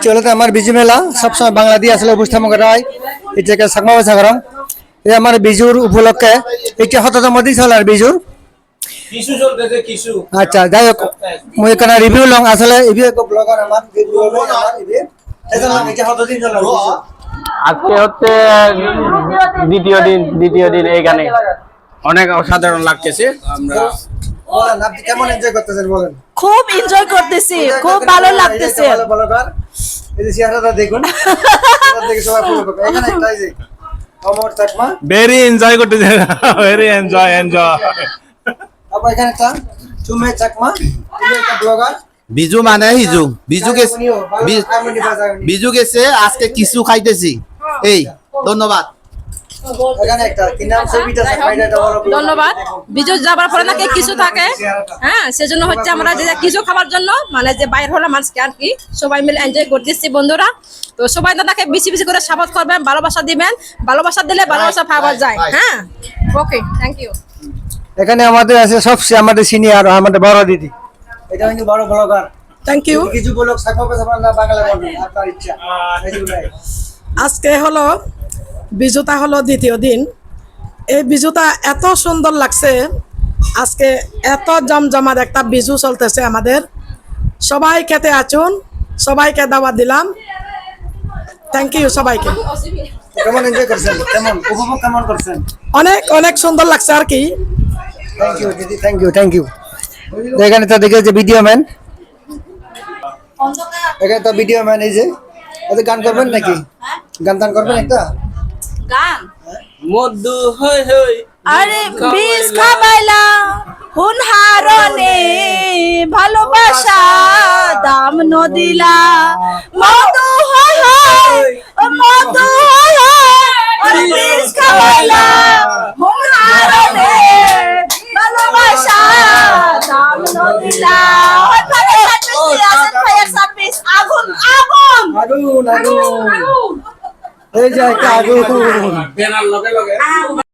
চলো তো আমার বিজু মেলা সবসময় বাংলা দিয়ে আসলে উপস্থাপন করা হয় এটাকে সাকমা ভাষা করা এই আমার বিজুর উপলক্ষে এটা হততম দিন চলে আর বিজুর কিসু চলতেছে কিসু আচ্ছা যাই হোক মই এখানে রিভিউ লং আসলে রিভিউ এক ব্লগার আমার রিভিউ হলো আমার রিভিউ এটা এটা হতদিন চলে আজকে হচ্ছে দ্বিতীয় দিন এইখানে অনেক অসাধারণ লাগতেছে আমরা বলেন আপনি কেমন এনজয় করতেছেন বলেন খুব এনজয় করতেছি খুব ভালো লাগতেছে ভালো ব্লগার এই যে চেহারাটা দেখুন এটা দেখে সবাই ফলো করবে এখানে একটা এই যে অমর চাকমা ভেরি এনজয় করতেছে ভেরি এনজয় আবার এখানে একটা চুমে চাকমা তুমি একটা ব্লগার বিজু মানে হিজু বিজু গেছে আজকে কিছু খাইতেছি এই ধন্যবাদ এখানে একটা কি নাম ছবিটা চাকমা এটা বড় ধন্যবাদ বিজু যাবার পরে নাকি কিছু থাকে হ্যাঁ সেজন্য হচ্ছে আমরা যে কিছু খাবার জন্য মানে যে বাইরে হলো মানুষকে আর কি সবাই মিলে এনজয় করতেছি বন্ধুরা তো সবাই দাদাকে বেশি বেশি করে সাপোর্ট করবেন ভালোবাসা দিবেন ভালোবাসা দিলে ভালোবাসা পাওয়া যায় হ্যাঁ ওকে থ্যাংক ইউ এখানে আমাদের আছে সবচেয়ে আমাদের সিনিয়র আমাদের বড় দিদি এটা কিন্তু বড় ব্লগার থ্যাংক ইউ কিছু বলক সাকমা ভাষা না বাংলা বলবেন আপনার ইচ্ছা আজকে হলো বিজুতা হলো দ্বিতীয় দিন এই বিজুতা এত সুন্দর লাগছে আজকে এত জমজমার একটা বিজু চলতেছে আমাদের সবাই খেতে আছুন সবাইকে দাওয়াত দিলাম থ্যাংক ইউ সবাইকে কেমন এনজয় করছেন কেমন উপভোগ কেমন করছেন অনেক অনেক সুন্দর লাগছে আর কি থ্যাংক ইউ দিদি থ্যাংক ইউ এখানে তো দেখে যে ভিডিও ম্যান এখানে তো ভিডিও ম্যান এই যে এটা গান করবেন নাকি গান টান করবেন একটা গান মধু হই হই আরে বিষ খাবাইলা হুন হারনে ভালোবাসা দাম নদিলা মধু হয় হয় মধু হয় হয় আরে বিষ খাবাইলা হুন হারনে ভালোবাসা দাম নদিলা ফায়ার সার্ভিস আগুন আগুন আগুন এই যে একটা আগুন বেনার লগে লগে